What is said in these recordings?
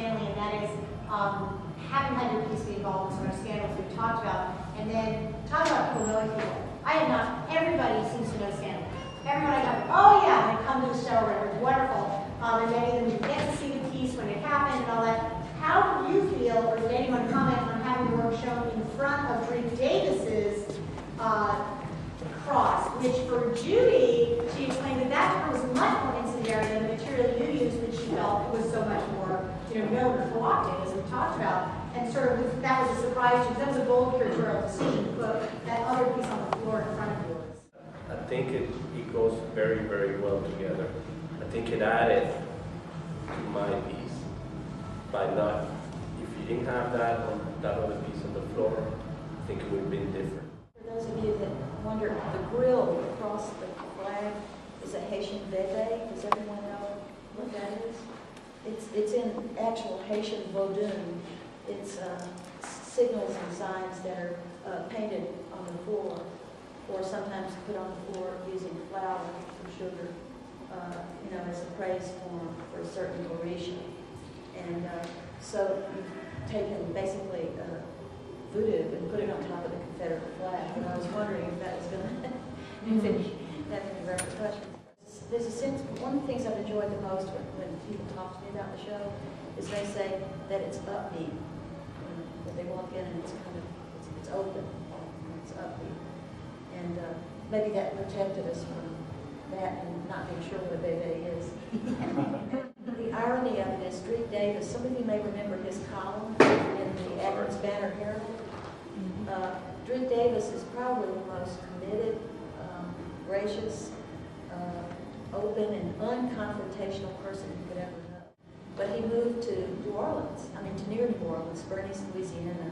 Stanley, and that is having had your piece be involved in sort of scandals we've talked about, and then talk about people knowing people. I have not, everybody seems to know Stanley. Everybody goes, oh yeah, and they come to the show, whatever, it's wonderful. And many of them you get to see the piece when it happened and all that. How do you feel, or did anyone comment on having the work shown in front of Drake Davis's cross, which for Judy, she explained that that was much more incendiary than the material you used, which she felt was so much more, known or co-opted, as we talked about. And sort of that was a surprise to you, because that was a bold curatorial decision to put that other piece on the floor in front of yours. I think it goes very, very well together. I think it added to my piece by not, if you didn't have that on that other piece on the floor, I think it would have been different. For those of you that wonder, the grill across the flag is a Haitian bebe. Does everyone know what that is? It's in actual Haitian Vodun. It's signals and signs that are painted on the floor, or sometimes put on the floor using flour or sugar, as a praise form for a certain oration. And so you've taken basically voodoo and put it on top of the Confederate flag. And I was wondering if that was going to have any repercussions. There's a sense, one of the things I've enjoyed the most when people talk to me about the show is they say that it's upbeat. That they walk in and it's kind of, it's open, and it's upbeat. And maybe that protected us from that and not being sure what a bebe is. The irony of it is Drake Davis, some of you may remember his column in the Akron's Banner Herald. Drake Davis is probably the most committed, gracious, open and unconfrontational person you could ever know. But he moved to New Orleans, to near New Orleans, Bernice, Louisiana,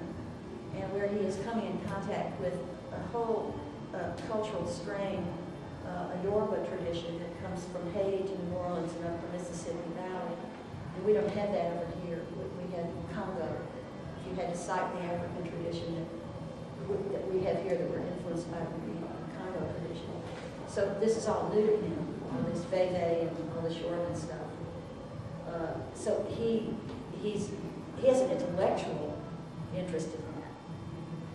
and where he is coming in contact with a whole cultural strain, a Yoruba tradition that comes from Haiti to New Orleans and up the Mississippi Valley. And we don't have that over here. We have Congo. If you had to cite the African tradition that we have here that were influenced by the Congo tradition. So this is all new to him. All this Veve and all this Yoruban stuff. So he has an intellectual interest in that,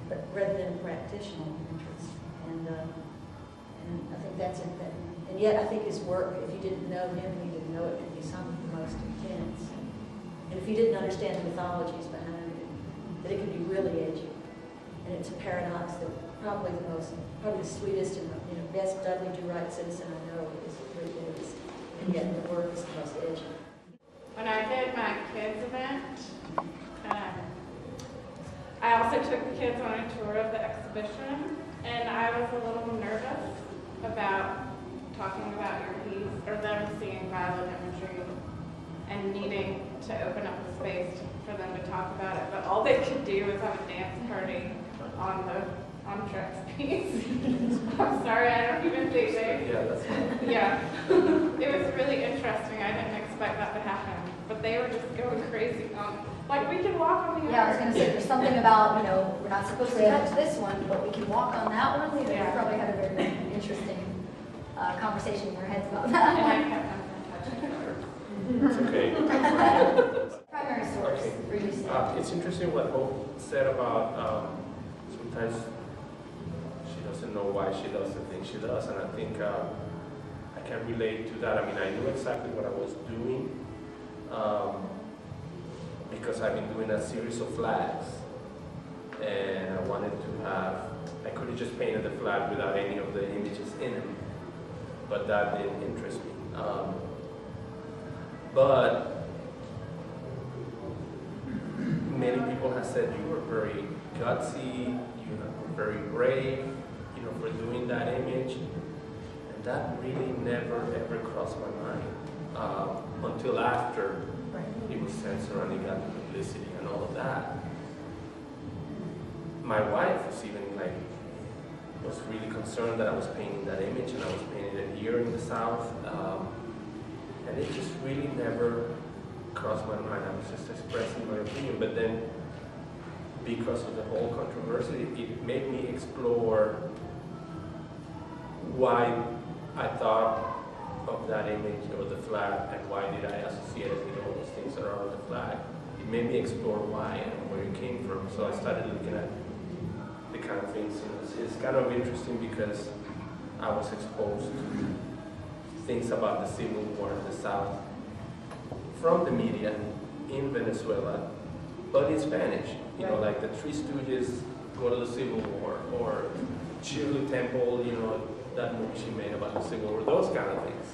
but rather than a practitioner interest. And I think that's it. And yet I think his work, if you didn't know him and you didn't know it, could be some of the most intense. And if you didn't understand the mythologies behind it, that it could be really edgy. And it's a paradox that probably the sweetest and best Dudley Do Right citizen I know is Drake Davis, and yet the work is the most edgy. When I did my kids event, I also took the kids on a tour of the exhibition, and I was a little nervous about talking about your piece, or them seeing violent imagery and needing to open up a space for them to talk about it, but all they could do was have a dance party on Trek's piece. I'm sorry, I don't even think they... Yeah, that's fine. Yeah. It was really interesting. I didn't expect that to happen. But they were just going crazy. Like, we can walk on the Yeah, I was going to say, there's something about, we're not supposed to touch this one, but we can walk on that one. We probably had a very interesting conversation in our heads about that. And I kept them from touching it. It's okay. Primary source, Okay. It's interesting what Hope said about sometimes she doesn't know why she does the things she does, and I think I can relate to that. I knew exactly what I was doing because I've been doing a series of flags, and I wanted to I could have just painted the flag without any of the images in it, but that didn't interest me. But many people have said you were very gutsy, you were very brave, for doing that image. And that really never ever crossed my mind until after it was censored and it got publicity and all of that. My wife was even was really concerned that I was painting that image, and I was painting it here in the South. And it just really never crossed my mind. I was just expressing my opinion. But then, because of the whole controversy, it made me explore why I thought of that image or the flag, and why did I associate it with all those things that are on the flag. made me explore why and where it came from. So I started looking at the kind of things. It's kind of interesting because I was exposed to things about the Civil War in the South from the media in Venezuela, but in Spanish. You know, like the Three Stooges go to the Civil War, or Shirley Temple, you know, that movie she made about the Civil War, those kind of things.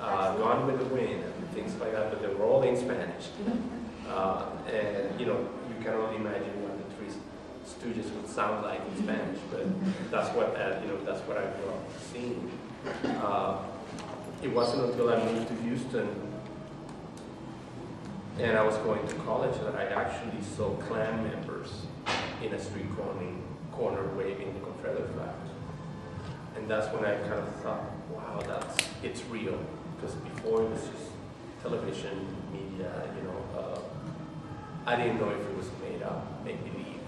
Gone with the Wind and things like that, but they were all in Spanish. And, you know, you can only imagine what the Three Stooges would sound like in Spanish, but that's what, you know, that's what I grew up seeing. It wasn't until I moved to Houston and I was going to college that I actually saw Klan members in a street corner waving the Confederate flag. And that's when I kind of thought, wow, it's real. Because before it was just television, media, you know, I didn't know if it was made up, make believe.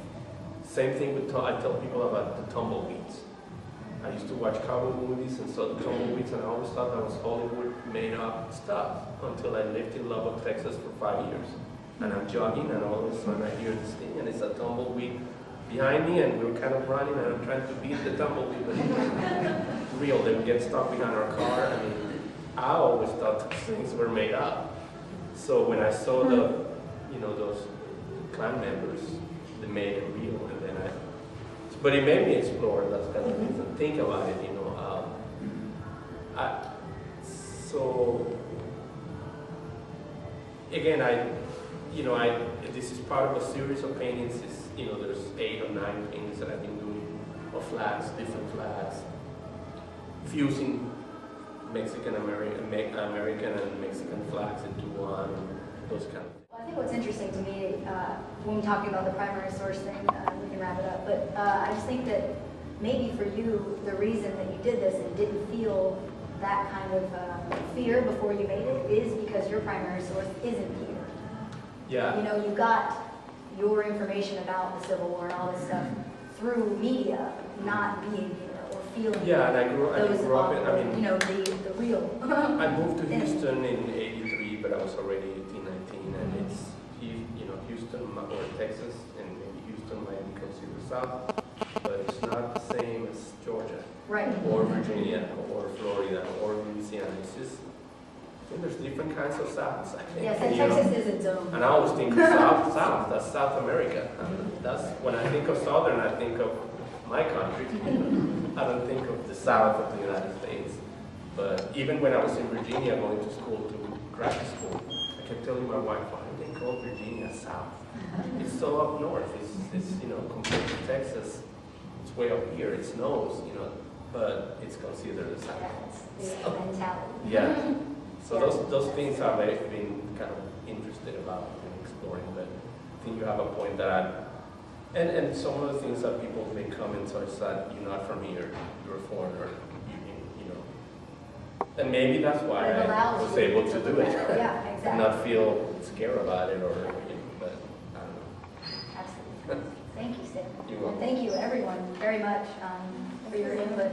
Same thing with, I tell people about the tumbleweeds. I used to watch cowboy movies and saw the tumbleweeds, and I always thought that was Hollywood made up stuff until I lived in Lubbock, Texas for 5 years. And I'm jogging, and all of a sudden I hear this thing, and it's a tumbleweed behind me, and we're kind of running, and I'm trying to beat the tumbleweed, but it's real. They would get stuck behind our car. I mean, I always thought those things were made up. So when I saw the, you know, those Klan members, they made it real, and then but it made me explore those kind of things and think about it, you know. So again, this is part of a series of paintings. You know, there's 8 or 9 paintings that I've been doing of flags, different flags, fusing Mexican American and Mexican flags into one, those kind of things. Well, I think what's interesting to me, when we're talking about the primary source thing, we can wrap it up, but I just think that maybe for you, the reason that you did this and didn't feel that kind of fear before you made it is because your primary source isn't here. Yeah. You know, you got your information about the Civil War and all this stuff through media, not being here or feeling. Yeah, and I grew up in, I mean, you know, the real. I moved to Houston in '83, but I was already 18, 19, and it's, you know, Houston or Texas, and maybe Houston might be considered South, but it's not the same as Georgia, right, or Virginia, or Florida, or Louisiana. It's just, I think there's different kinds of Souths, I think. Yes, and Texas is its own. And I always think of South, that's South America. That's, when I think of Southern, I think of my country. I don't think of the South of the United States. But even when I was in Virginia going to school, to graduate school, I kept telling my wife, why do they call Virginia South? It's so up north. It's you know, compared to Texas, it's way up here. It snows, you know, but it's considered the South. It's the mentality. Yeah. So those things I've been kind of interested about and exploring, but I think you have a point that and some of the things that people may comment on is that you're not from here, you're a foreigner, you know. And maybe that's why I was able to do it. Yeah, exactly. And not feel scared about it, or, you know, but I don't know. Absolutely. Thank you, Stanley. You're welcome. And thank you, everyone, very much for your input.